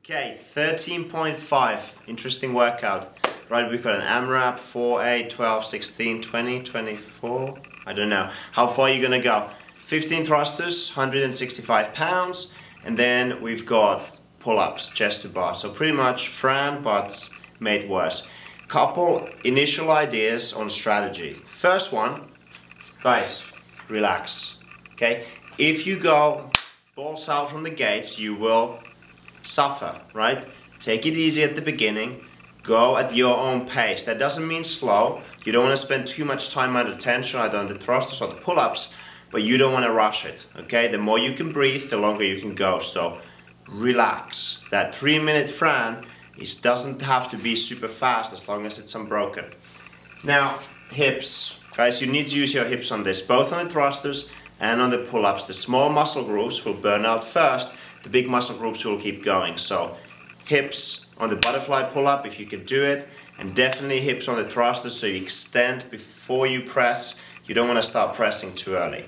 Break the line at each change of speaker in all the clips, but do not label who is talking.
Okay, 13.5, interesting workout. Right, we've got an AMRAP, 4, 8, 12, 16, 20, 24, I don't know. How far are you gonna go? 15 thrusters, 165 pounds, and then we've got pull-ups, chest to bar. So pretty much Fran, but made worse. Couple initial ideas on strategy. First one, guys, relax, okay? If you go balls out from the gates, you will suffer, right? Take it easy at the beginning, go at your own pace. That doesn't mean slow. You don't want to spend too much time under tension, either on the thrusters or the pull-ups, but you don't want to rush it, okay? The more you can breathe, the longer you can go, so relax. That 3-minute Fran doesn't have to be super fast as long as it's unbroken. Now, hips. Guys, you need to use your hips on this, both on the thrusters and on the pull-ups. The small muscle groups will burn out first, the big muscle groups will keep going. So hips on the butterfly pull-up if you can do it, and definitely hips on the thrusters so you extend before you press. You don't want to start pressing too early.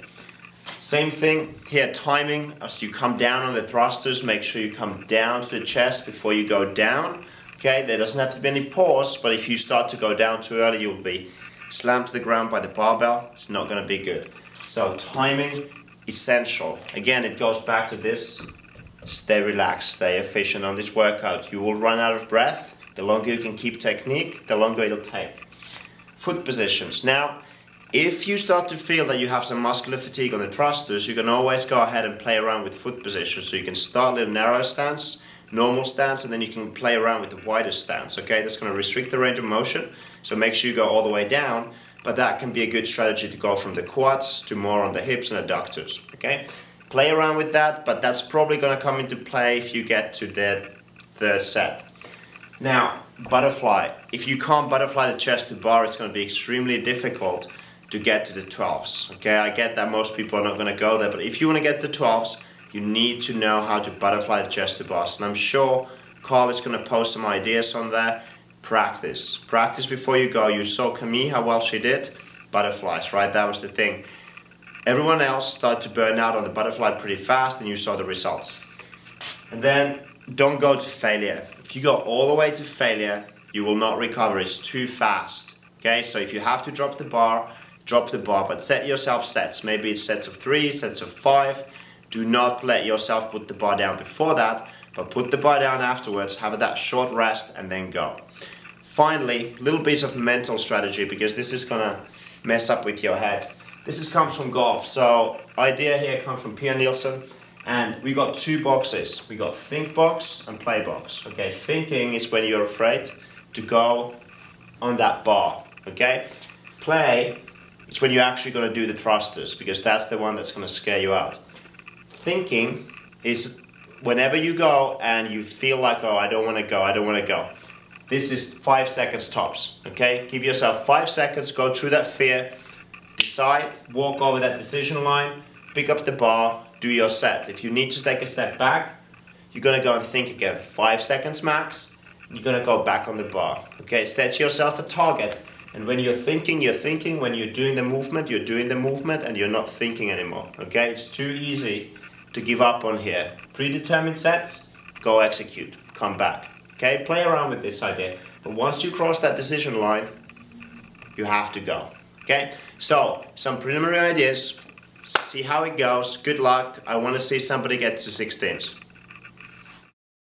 Same thing here, timing. As you come down on the thrusters, make sure you come down to the chest before you go down. Okay, there doesn't have to be any pause, but if you start to go down too early, you'll be slammed to the ground by the barbell. It's not going to be good. So timing, essential. Again, it goes back to this. Stay relaxed, stay efficient on this workout. You will run out of breath. The longer you can keep technique, the longer it'll take. Foot positions. Now, if you start to feel that you have some muscular fatigue on the thrusters, you can always go ahead and play around with foot positions. So you can start with a narrow stance, normal stance, and then you can play around with the wider stance. Okay, that's going to restrict the range of motion. So make sure you go all the way down, but that can be a good strategy to go from the quads to more on the hips and adductors. Okay. Play around with that, but that's probably going to come into play if you get to the third set. Now, butterfly. If you can't butterfly the chest to bar, it's going to be extremely difficult to get to the 12s. Okay, I get that most people are not going to go there, but if you want to get to 12s, you need to know how to butterfly the chest to bars. And I'm sure Carl is going to post some ideas on there. Practice. Practice before you go. You saw Camille, how well she did. Butterflies, right? That was the thing. Everyone else started to burn out on the butterfly pretty fast, and you saw the results. And then don't go to failure. If you go all the way to failure, you will not recover. It's too fast. Okay, so if you have to drop the bar, but set yourself sets. Maybe it's sets of 3, sets of 5. Do not let yourself put the bar down before that, but put the bar down afterwards, have that short rest, and then go. Finally, little piece of mental strategy, because this is gonna mess up with your head. This comes from golf, so idea here comes from Pia Nielsen, and we got 2 boxes. We got think box and play box. Okay, thinking is when you're afraid to go on that bar. Okay, play is when you're actually going to do the thrusters, because that's the one that's going to scare you out. Thinking is whenever you go and you feel like, oh, I don't want to go, I don't want to go. This is 5 seconds tops. Okay, give yourself 5 seconds, go through that fear. Decide, walk over that decision line, pick up the bar, do your set. If you need to take a step back, you're going to go and think again. 5 seconds max, and you're going to go back on the bar. Okay, set yourself a target. And when you're thinking, you're thinking. When you're doing the movement, you're doing the movement, and you're not thinking anymore. Okay, it's too easy to give up on here. Predetermined sets, go execute, come back. Okay, play around with this idea. But once you cross that decision line, you have to go. Okay, so some preliminary ideas, see how it goes, good luck. I want to see somebody get to 16s.